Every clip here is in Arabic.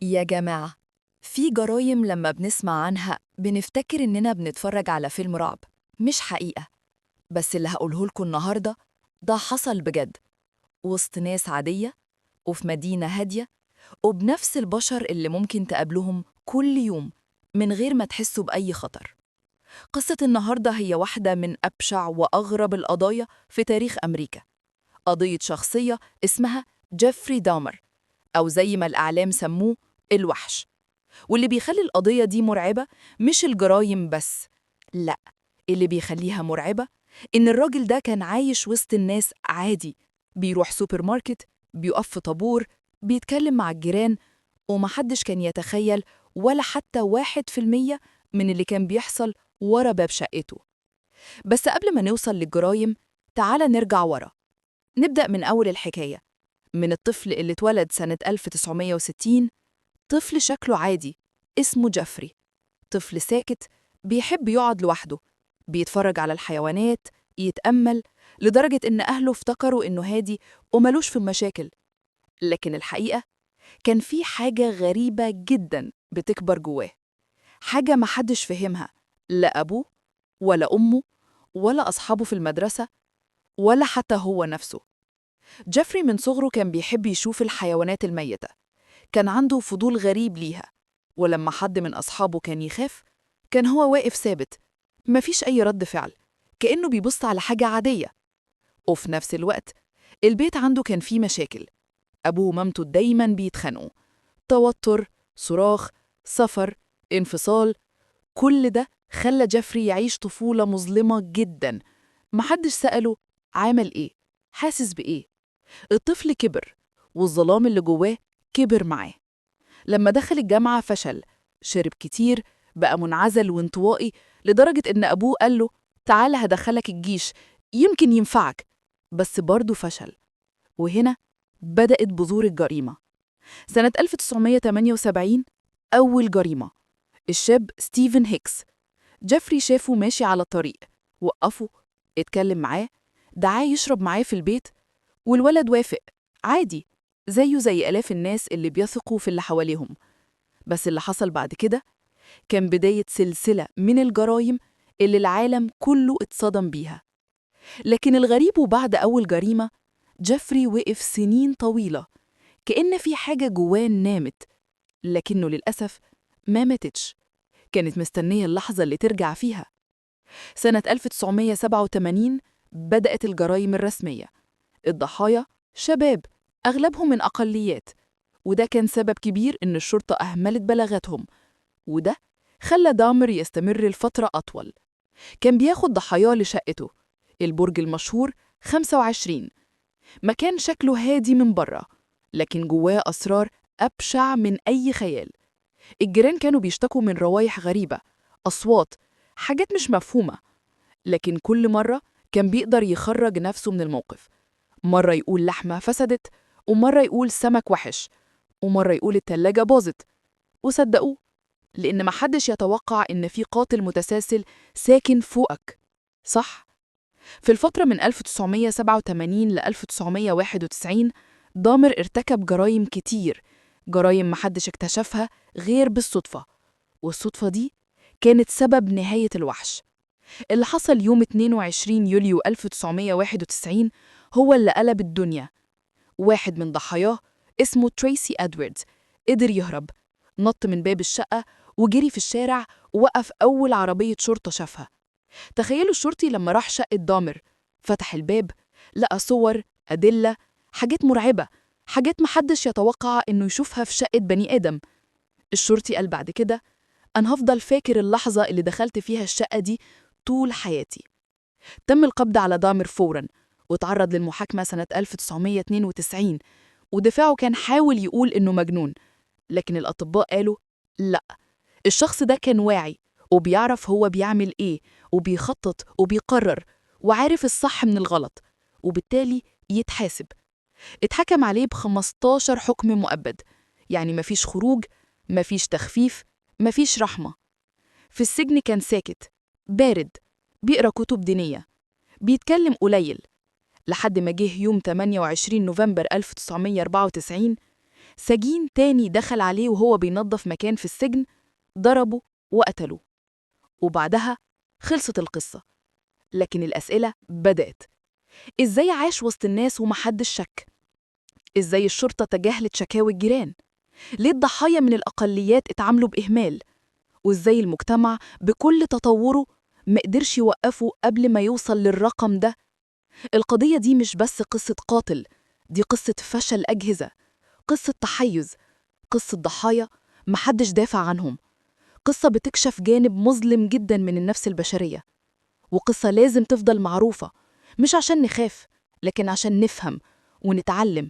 يا جماعة، في جرايم لما بنسمع عنها بنفتكر إننا بنتفرج على فيلم رعب، مش حقيقة. بس اللي هقوله لكم النهاردة ده حصل بجد، وسط ناس عادية، وفي مدينة هادية، وبنفس البشر اللي ممكن تقابلوهم كل يوم من غير ما تحسوا بأي خطر. قصة النهاردة هي واحدة من أبشع وأغرب القضايا في تاريخ أمريكا، قضية شخصية اسمها جيفري دامر، أو زي ما الإعلام سموه الوحش. واللي بيخلي القضية دي مرعبة مش الجرايم بس، لأ، اللي بيخليها مرعبة إن الراجل ده كان عايش وسط الناس عادي، بيروح سوبر ماركت، بيقف في طابور، بيتكلم مع الجيران، ومحدش كان يتخيل ولا حتى 1% من اللي كان بيحصل ورا باب شقته. بس قبل ما نوصل للجرايم، تعالى نرجع ورا، نبدأ من أول الحكاية، من الطفل اللي اتولد سنة 1960. طفل شكله عادي، اسمه جيفري، طفل ساكت، بيحب يقعد لوحده، بيتفرج على الحيوانات، يتأمل، لدرجة إن أهله افتكروا إنه هادي وملوش في المشاكل. لكن الحقيقة كان في حاجة غريبة جداً بتكبر جواه، حاجة محدش فهمها، لا أبوه ولا أمه ولا أصحابه في المدرسة ولا حتى هو نفسه. جيفري من صغره كان بيحب يشوف الحيوانات الميتة، كان عنده فضول غريب ليها، ولما حد من أصحابه كان يخاف، كان هو واقف ثابت، مفيش أي رد فعل، كأنه بيبص على حاجة عادية. وفي نفس الوقت البيت عنده كان فيه مشاكل، أبوه ومامته دايماً بيتخانقوا، توتر، صراخ، سفر، انفصال، كل ده خلى جيفري يعيش طفولة مظلمة جداً. محدش سأله عامل إيه، حاسس بإيه. الطفل كبر، والظلام اللي جواه كبر معاه. لما دخل الجامعة فشل، شرب كتير، بقى منعزل وانطوائي، لدرجة إن أبوه قال له تعال هدخلك الجيش، يمكن ينفعك. بس برضه فشل. وهنا بدأت بذور الجريمة. سنة 1978، أول جريمة، الشاب ستيفن هيكس. جيفري شافه ماشي على الطريق، وقفه، اتكلم معاه، دعاه يشرب معاه في البيت، والولد وافق عادي، زيه زي آلاف الناس اللي بيثقوا في اللي حواليهم. بس اللي حصل بعد كده كان بداية سلسلة من الجرايم اللي العالم كله اتصدم بيها. لكن الغريب، وبعد أول جريمة جيفري وقف سنين طويلة، كأن في حاجة جواه نامت، لكنه للأسف ما ماتتش، كانت مستنية اللحظة اللي ترجع فيها. سنة 1987 بدأت الجرايم الرسمية، الضحايا شباب، أغلبهم من أقليات، وده كان سبب كبير إن الشرطة أهملت بلاغاتهم، وده خلى دامر يستمر لفترة أطول. كان بياخد ضحاياه لشقته، البرج المشهور 25، مكان شكله هادي من بره، لكن جواه أسرار أبشع من أي خيال. الجيران كانوا بيشتكوا من روايح غريبة، أصوات، حاجات مش مفهومة، لكن كل مرة كان بيقدر يخرج نفسه من الموقف. مرة يقول لحمة فسدت، ومرة يقول سمك وحش، ومرة يقول التلاجة باظت، وصدقوه، لأن محدش يتوقع إن في قاتل متسلسل ساكن فوقك. صح؟ في الفترة من 1987 ل 1991 دامر ارتكب جرايم كتير، جرايم محدش اكتشفها غير بالصدفة، والصدفة دي كانت سبب نهاية الوحش. اللي حصل يوم 22 يوليو 1991 هو اللي قلب الدنيا. واحد من ضحاياه اسمه تريسي إدواردز قدر يهرب، نط من باب الشقة وجري في الشارع، ووقف أول عربية شرطة شافها. تخيلوا الشرطي لما راح شقة دامر، فتح الباب، لقى صور، أدلة، حاجات مرعبة، حاجات محدش يتوقع إنه يشوفها في شقة بني آدم. الشرطي قال بعد كده أنا هفضل فاكر اللحظة اللي دخلت فيها الشقة دي طول حياتي. تم القبض على دامر فوراً، واتعرض للمحاكمة سنة 1992، ودفاعه كان حاول يقول إنه مجنون، لكن الأطباء قالوا لأ، الشخص ده كان واعي، وبيعرف هو بيعمل إيه، وبيخطط وبيقرر، وعارف الصح من الغلط، وبالتالي يتحاسب. اتحكم عليه ب15 حكم مؤبد، يعني مفيش خروج، مفيش تخفيف، مفيش رحمة. في السجن كان ساكت، بارد، بيقرأ كتب دينية، بيتكلم قليل، لحد ما جه يوم 28 نوفمبر 1994، سجين تاني دخل عليه وهو بينظف مكان في السجن، ضربه وقتله. وبعدها خلصت القصة. لكن الأسئلة بدأت. إزاي عاش وسط الناس ومحدش شك؟ إزاي الشرطة تجاهلت شكاوي الجيران؟ ليه الضحايا من الأقليات اتعاملوا بإهمال؟ وإزاي المجتمع بكل تطوره مقدرش يوقفه قبل ما يوصل للرقم ده؟ القضية دي مش بس قصة قاتل، دي قصة فشل أجهزة، قصة تحيز، قصة ضحايا محدش دافع عنهم، قصة بتكشف جانب مظلم جدا من النفس البشرية، وقصة لازم تفضل معروفة، مش عشان نخاف، لكن عشان نفهم ونتعلم،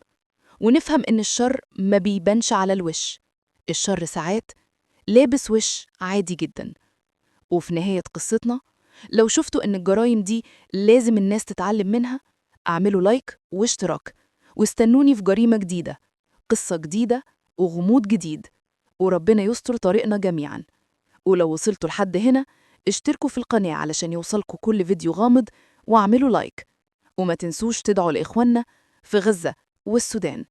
ونفهم إن الشر ما بيبانش على الوش. الشر ساعات لابس وش عادي جدا. وفي نهاية قصتنا، لو شفتوا إن الجرايم دي لازم الناس تتعلم منها، اعملوا لايك واشتراك، واستنوني في جريمة جديدة، قصة جديدة وغموض جديد، وربنا يستر طريقنا جميعا. ولو وصلتوا لحد هنا، اشتركوا في القناة علشان يوصلكوا كل فيديو غامض، واعملوا لايك، وما تنسوش تدعوا لإخواننا في غزة والسودان.